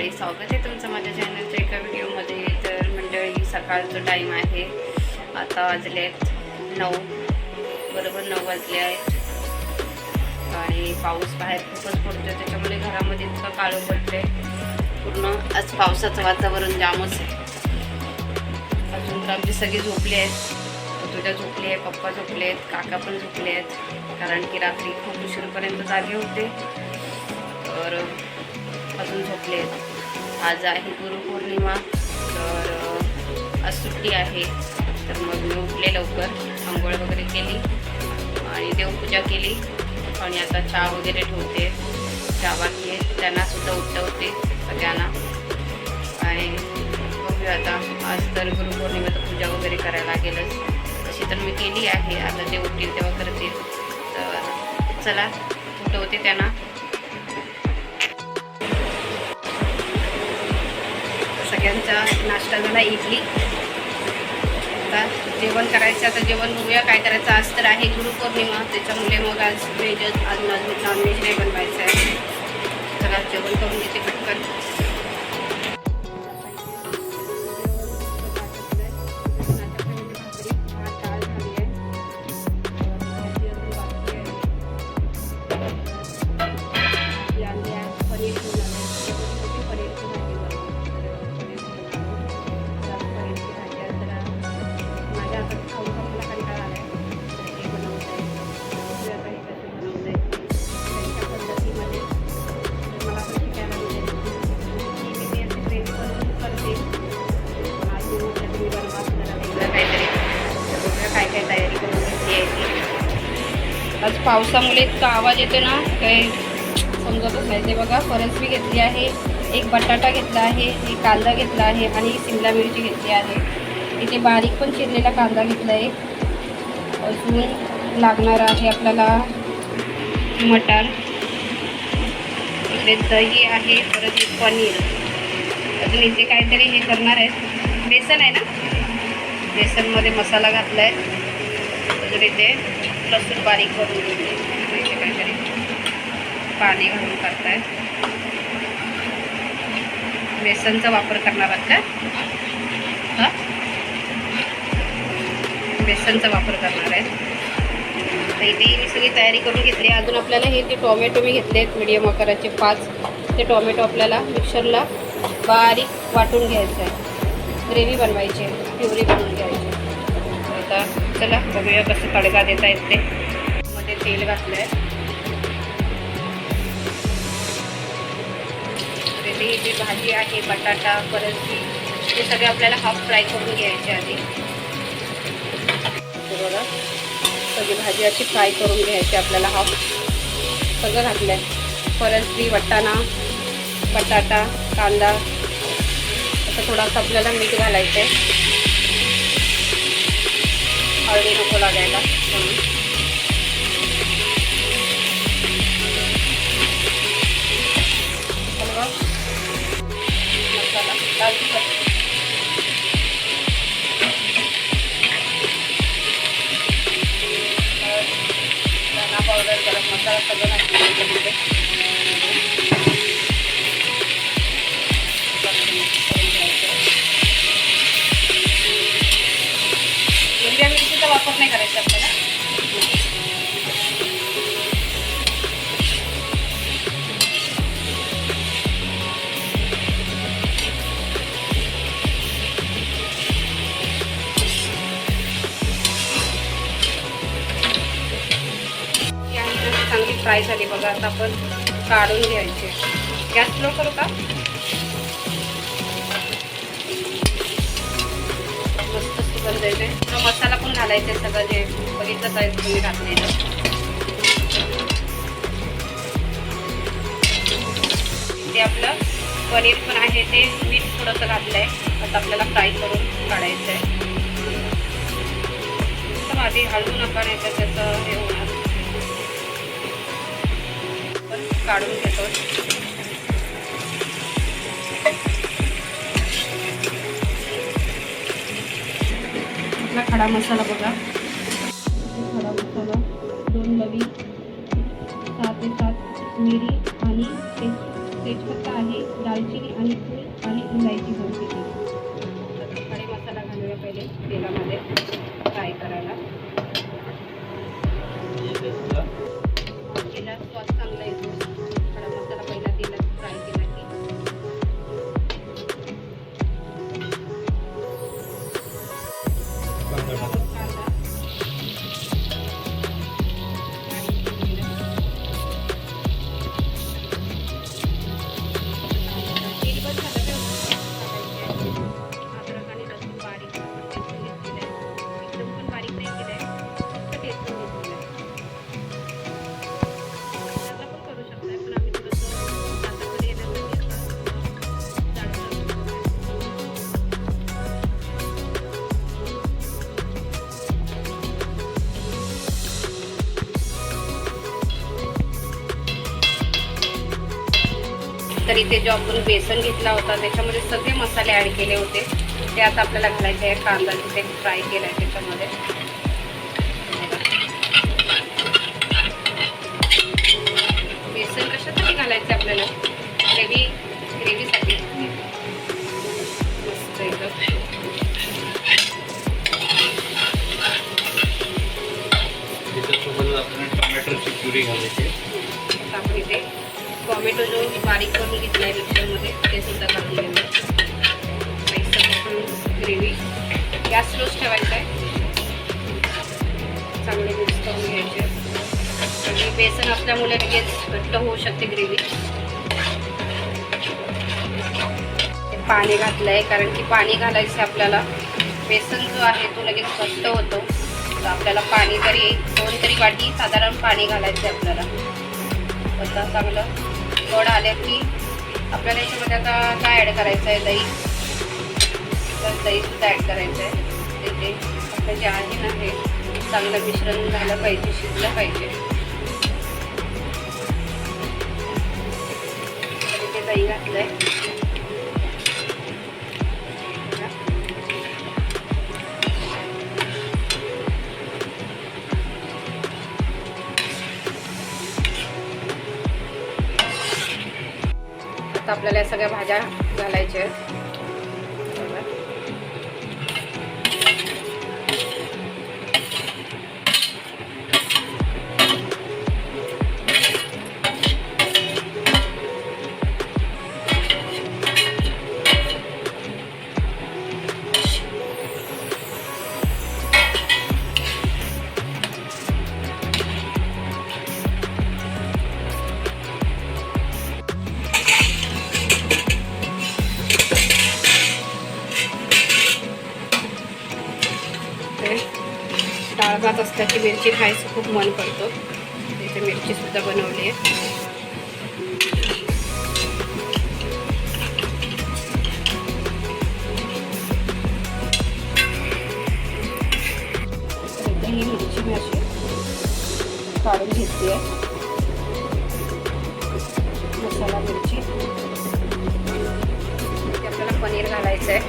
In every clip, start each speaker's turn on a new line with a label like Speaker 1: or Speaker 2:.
Speaker 1: मंडळी, स्वागत आहे तुमचं माझ्या चॅनलच्या एका व्हिडिओमध्ये. तर मंडळी, सकाळचं टाईम आहे. आता वाजले आहेत 9, बरोबर 9 वाजले आहेत आणि पाऊस बाहेर खूपच पडतो, त्याच्यामुळे घरामध्ये इतकं काळं पडतंय पूर्ण. आज पावसाचं वातावरण जामच आहे. अजून तर आमची सगळी झोपली आहेत. तुझ्या झोपली आहे, पप्पा झोपले आहेत, काका पण झोपले आहेत, कारण की रात्री खूप उशीरपर्यंत जागे होते, तर अजून झोपले आहेत. आज आहे गुरुपौर्णिमा, तर आज सुट्टी आहे. तर मग मी उठले लवकर, आंघोळ वगैरे केली आणि देवपूजा केली आणि आता चहा वगैरे ठेवते. चहा बाकी आहे, त्यांनासुद्धा उठवते सगळ्यांना. आणि बघूया आता, आज तर गुरुपौर्णिमा, तर पूजा वगैरे करायला लागेलच. तशी तर मी केली आहे, आता ते उठतील तेव्हा करतील. तर चला उठवते त्यांना. सगळ्यांचा नाश्ता झाला, इडली. आता जेवण करायचं. आता जेवण बघूया काय करायचं. आज तर आहे गुरुपौर्णिमा, त्याच्यामुळे मग आज व्हेजच, आज नॉनव्हेज नाही बनवायचं आहे. चला जेवण करून घेते पटकन. आज पावसामुळे इतका आवाज येतो ना, काही समजतच नाही. ते बघा, फरसबी घेतली आहे, एक बटाटा घेतला आहे, एक कांदा घेतला आहे आणि शिमला मिरची घेतली आहे. इथे बारीक पण चिरलेला कांदा घेतला आहे. अजून लागणार आहे आपल्याला मटार, इकडे दही आहे, परत पनीर. अजून इथे काहीतरी हे करणार आहेत, बेसन आहे ना, बेसनमध्ये मसाला घातला आहे. अजून इथे लसूण बारीक करून घेतले, इथे काहीतरी पाणी घालून करताय. बेसनचा वापर करणार आहात का? हां, बेसनचा वापर करणार आहे. तर इथे मी सगळी तयारी करून घेतली. अजून आपल्याला हे ते टोमॅटो मी घेतले आहेत, मीडियम आकाराचे 5. ते टोमॅटो आपल्याला मिक्सरला बारीक वाटून घ्यायचं आहे. ग्रेव्ही बनवायची आहे, प्युरी बनवून घ्यायची. आता चला बघूया कसं तडका देता येते. मध्ये तेल घातलं आहे. ही जी भाजी आहे, बटाटा, परत हे सगळे आपल्याला हाफ फ्राय करून घ्यायचे आधी. बघा, सगळी भाजी अशी फ्राय करून घ्यायची आपल्याला हाफ. सगळं घातलं आहे, परत वाटाणा, बटाटा, कांदा. असं थोडासा आपल्याला मीठ घालायचं आहे, हळदी नको लागायला म्हणून. मसाला, लाल तिखट, धना पावडर, गरम मसाला सगळं घातलं. हिरव्या मिरचीचा वापर नाही करायचा आपल्याला. चांगली फ्राय झाली बघा. आता आपण काढून घ्यायचे. गॅस स्लो करू का? मस्त सुगंध येते. मसाला पण घालायचा आहे, सगळं जे बघितलं तर तुम्ही घातलेलं. ते आपलं पनीर पण आहे, ते मीठ थोडंसं घातलं आहे. आता आपल्याला फ्राय करून काढायचं आहे. तर आधी हळू नका, नाही तर त्याचं हे होणार. पण काढून घेतो. आपला खडा मसाला बघा, खडा मसाला, 2 लवी, 6 ते 7 मिरी आणि तेजपत्ता आहे, दालचिनी आणि फूल आणि इलायची घालून केली. खडे मसाला घालूया पहिले तेलामध्ये फ्राय करायला. तेलात स्वाद चांगला येतो. खडा मसाला पहिला तेलात फ्राय केला की कांदा तर इथे जो आपण बेसन घेतला होता त्याच्यामध्ये सगळे मसाले ॲड केले होते ते आता आपल्याला घालायचे आहे. कांदा तिथे फ्राय केला आहे त्याच्यामध्ये. बेसन कशासाठी घालायचं आपल्याला? ग्रेव्हीसाठी मस्त एकदम.
Speaker 2: त्याच्यासोबत आपण टोमॅटोची प्युरी घालायची.
Speaker 1: आपण इथे टोमॅटो जो बारीक करून घेतला आहे मिक्सरमध्ये ते सुद्धा घालून घेऊया. ग्रेव्ही गॅस स्लोच ठेवायचा आहे. चांगले मिक्स करून घ्यायचे आणि बेसन असल्यामुळे लगेच घट्ट होऊ शकते ग्रेव्ही. पाणी घातलं आहे कारण की पाणी घालायचं आपल्याला. बेसन जो आहे तो लगेच घट्ट होतो तर आपल्याला पाणी तरी 2 तरी वाटी साधारण पाणी घालायचं आहे आपल्याला. आता चांगलं गोड आले की आपल्याला याच्यामध्ये आता काय ॲड करायचं आहे? दही. तर दहीसुद्धा ॲड करायचं आहे. ते आपलं जे आहे ना हे चांगलं मिश्रण झालं पाहिजे, शिजलं पाहिजे. ते दही घातलं आहे. आता आपल्याला या सगळ्या भाज्या घालायच्या आहेत. डाळ भात असला की मिरची खायचं खूप मन करतो. इथे मिरचीसुद्धा बनवली आहे. ही मिरची मी अशी काढून घेतली आहे. मसाला मिरची. आपल्याला पनीर घालायचं आहे.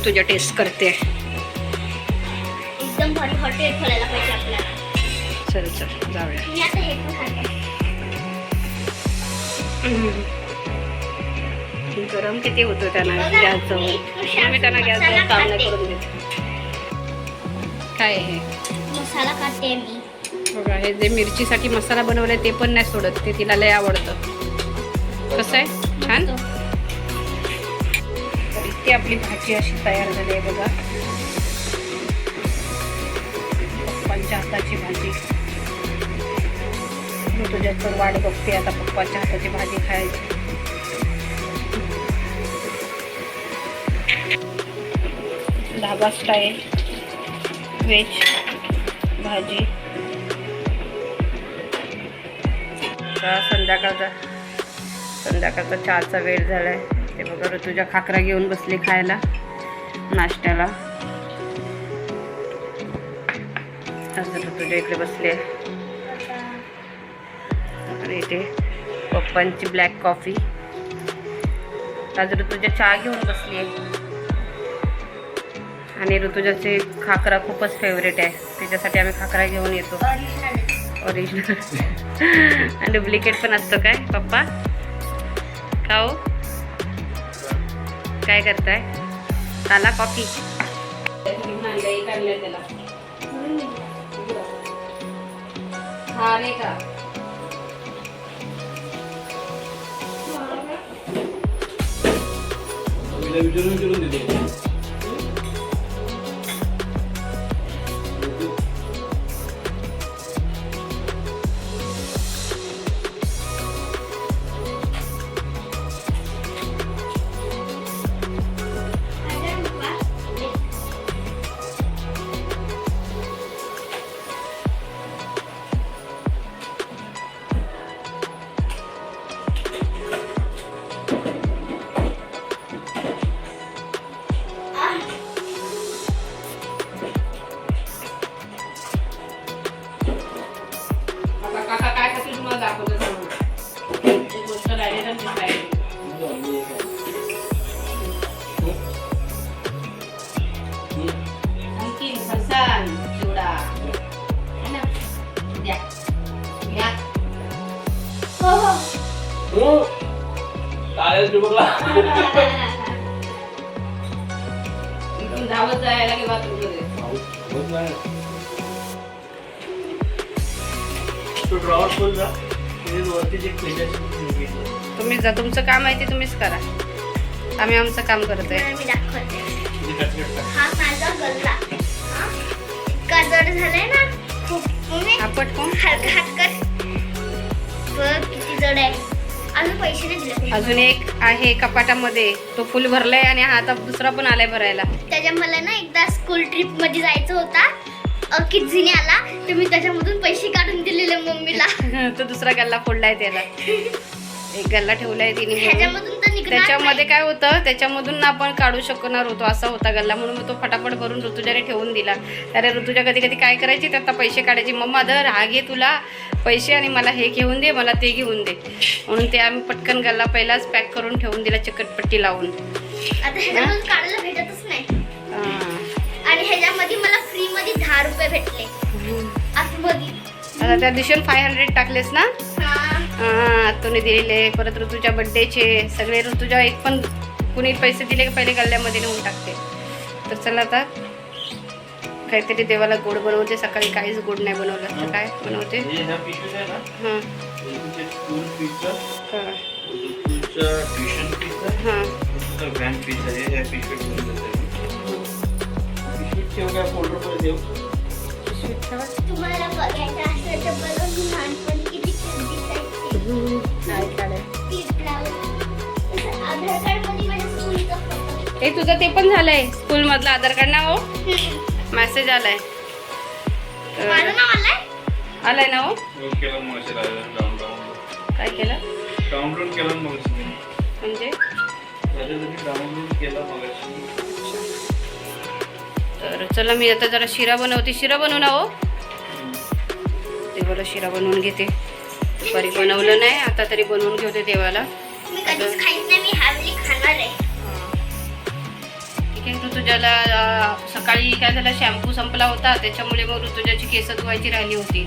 Speaker 1: तुझ्या टेस्ट करते.
Speaker 3: एकदम भारी हॉटेल खोलायला पाहिजे आपल्याला.
Speaker 1: चल चल जाऊया.
Speaker 3: मी आता हे पण खाते.
Speaker 1: गरम किती होतो त्यांना गॅस जवळ. मी त्यांना गॅस जवळ काम नाही करून देते. काय आहे
Speaker 3: मसाला खाते मी.
Speaker 1: बघा हे जे मिरचीसाठी मसाला बनवलाय ते पण नाही सोडत. ते तिला लय आवडतं. कसं आहे? छान. इतकी आपली भाजी अशी तयार झाली आहे बघा. पप्पांच्या हाताची भाजी. मी तुझ्याकडे वाट बघते आता पप्पाच्या हाताची भाजी खायची. ढाबा स्टाईल व्हेज भाजी. संध्याकाळचा चहाचा वेळ झालाय. ते बघा ऋतुजा खाकरा घेऊन बसली खायला नाश्त्याला. असं ऋतुजा इकडे बसली आहे आणि इथे पप्पांची ब्लॅक कॉफी. आज ऋतुजा चहा घेऊन बसली आहे आणि ऋतुजाचे खाकरा खूपच फेवरेट आहे, त्याच्यासाठी आम्ही खाकरा घेऊन येतो. ओरिजिनल आणि डुप्लिकेट पण असतो काय पप्पा? खाऊ काय करताय? आला कॉफी हा नाही का?
Speaker 2: विचारून देतो.
Speaker 1: काका काय करते तुम्हाला दाखवतो समोर. एक गोष्ट राहिली ना ती राहिली. आणखी फरसाण चिवडा है ना? द्या घ्या.
Speaker 2: हो काय बघा
Speaker 1: इथून धावत जायला की बाथरूम मध्ये.
Speaker 2: तो ड्रॉवर खोल जा. वरती जे
Speaker 1: तुम्ही जा, तुमचं काम आहे ते तुम्हीच करा, आम्ही आमचं काम करतोय.
Speaker 3: मी दाखवते. हा माझा गल्ला इतका जड झालाय ना खूप. मम्मी
Speaker 1: आपट कोण?
Speaker 3: हलका हात कर बघ किती जड आहे. अजून पैसे नाही दिले.
Speaker 1: अजून एक आहे कपाटामध्ये, तो फुल भरलाय आणि हा आता दुसरा पण आलाय भरायला.
Speaker 3: त्याच्या मला ना एकदा स्कूल ट्रिप मध्ये जायचं होता, किडझीने आला तर मी त्याच्यामधून पैसे काढून दिलेले मम्मीला.
Speaker 1: तो दुसरा गल्ला फोडलाय त्याला. एक गल्ला ठेवलाय तिने म्हणून.
Speaker 3: ह्याच्यामधून तर निघणार
Speaker 1: त्याच्यामध्ये
Speaker 3: नाही.
Speaker 1: काय होतं, त्याच्यामधून ना आपण काढू शकणार होतो असा होता गल्ला, म्हणून मग तो फटाफट भरून ऋतुजाने ठेवून दिला. अरे ऋतुजा कधी कधी काय करायची, त्यात पैसे काढायची. मम्मा धर हा घे तुला पैसे आणि मला हे घेऊन दे, मला ते घेऊन दे. म्हणून ते आम्ही पटकन गल्ला पहिलाच पॅक करून ठेवून दिला चिकटपट्टी लावून.
Speaker 3: आता ह्याच्यामधून काढायला भेटतच नाही.
Speaker 1: हा.
Speaker 3: आणि ह्याच्यामध्ये मला फ्री मध्ये 10 रुपये भेटले आतमध्ये.
Speaker 1: आता त्या दिवशी 500 टाकलेस ना.
Speaker 3: हा.
Speaker 1: हा तुम्ही दिलेले. परत ऋतूच्या बड्डेचे सगळे ऋतूच्या एक पण कुणी पैसे दिले की पहिले गल्ल्यामध्ये नेऊन टाकते. तर चला आता काहीतरी देवाला गोड बनवते. सकाळी काहीच गोड नाही बनवलं तर काय बनवते.
Speaker 2: ह्या पिशवीत आहे ना,
Speaker 1: हां
Speaker 2: स्कूल फीचं,
Speaker 1: हां
Speaker 2: तुमचं ट्युशन फीचं,
Speaker 1: हां
Speaker 2: तुमचं व्हॅन फीचं आहे. ह्या पिशवीत घेऊन जाते. पिशवीत ठेव काय फोल्डरमध्ये ठेव.
Speaker 3: तुम्हाला बघायचं असेल तर बघा मी लहानपणी किती cute दिसायचे. टीप लावून. असं आधार कार्ड मध्ये माझ्या स्कूलचा फोटो.
Speaker 1: हे तुझं ते पण झालंय स्कूल मधलं आधार कार्ड ना. हो मेसेज आलाय.
Speaker 3: माझं नाव आलंय.
Speaker 1: आलाय ना. हो
Speaker 2: केलं मग असे डाउनलोड
Speaker 1: काय केलं
Speaker 2: केलं मग
Speaker 1: म्हणजे.
Speaker 2: डाउनलोड केला मग.
Speaker 1: तर चला मी आता जरा शिरा बनवते. शिरा बनवू ना. हो देवाला शिरा बनवून घेते. दुपारी बनवलं नाही, आता तरी बनवून घेते देवाला.
Speaker 3: मी कधीच खाईत नाही, मी ह्यावेळी खाणार आहे.
Speaker 1: ठीक आहे. ऋतुजाला सकाळी काय झालं, शॅम्पू संपला होता त्याच्यामुळे मग ऋतुजाची केस धुवायची राहिली होती.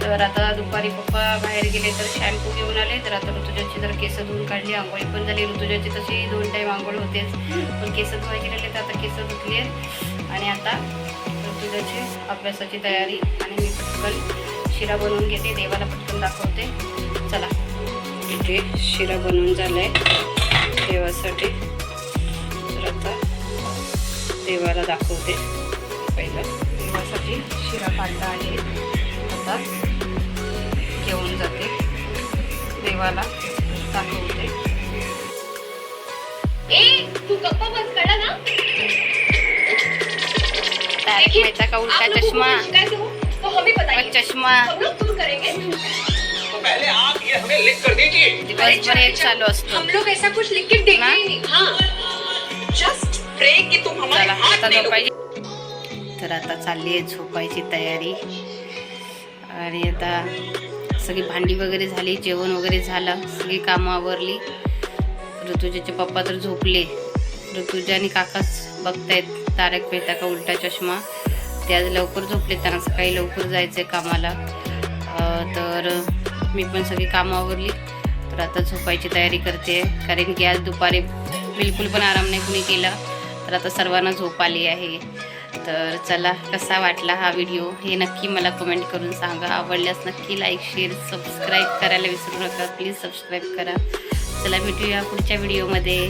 Speaker 1: तर आता दुपारी पप्पा बाहेर गेले तर शॅम्पू घेऊन आले. तर आता ऋतुजाची जरा केस धुवून काढली, आंघोळी पण झाली. ऋतुजाची तशी 2 टाईम आंघोळ होतेच, पण केस धुवायची राहिली तर आता केस धुतली आहेत. आणि आता ऋतुजाची अभ्यासाची तयारी आणि मी पटकन शिरा बनवून घेते, देवाला पटकन दाखवते. चला इथे शिरा बनवून झाला आहे देवासाठी. तर आता देवाला दाखवते. पहिलं देवासाठी शिरा काढला आहे, आता घेऊन जाते देवाला दाखवते.
Speaker 3: तू गप्पा बंद करा ना.
Speaker 1: तारक मेहता का उल्टा चष्मा.
Speaker 3: तो हमें बताइए.
Speaker 1: चष्मा
Speaker 3: हम लोग तुम करेंगे.
Speaker 2: पहले आप ये
Speaker 4: हमें लिख कर दीजिए।
Speaker 1: दिवसभर एक चालू असतो.
Speaker 4: हम लोग ऐसा कुछ लिख के देंगे
Speaker 1: ना?
Speaker 4: ही नहीं. हाँ, जस्ट प्रे कि तुम हमारे
Speaker 1: चला
Speaker 4: हाथ
Speaker 1: आता
Speaker 4: में लो.
Speaker 1: झोपायची. तर आता चालली आहे झोपायची तयारी. आणि आता सगळी भांडी वगैरे झाली, जेवण वगैरे झालं, सगळी कामं आवरली. ऋतुजाचे पप्पा तर झोपले. ऋतुजा आणि काकाच बघतायत तारक मेहता का उलटा चष्मा. ते आज लवकर झोपले, त्यांना सकाळी लवकर जायचं आहे कामाला. तर मी पण सगळी कामं आवरली. तर आता झोपायची तयारी करते, कारण की आज दुपारी बिलकुल पण आराम नाही कुणी केला. तर आता सर्वांना झोप आली आहे. तर चला, कसा वाटला हा व्हिडिओ हे नक्की मला कमेंट करून सांगा. आवडल्यास नक्की लाईक शेअर सबस्क्राईब करायला विसरू नका. प्लीज सबस्क्राईब करा. चला, भेटूया पुढच्या व्हिडिओमध्ये.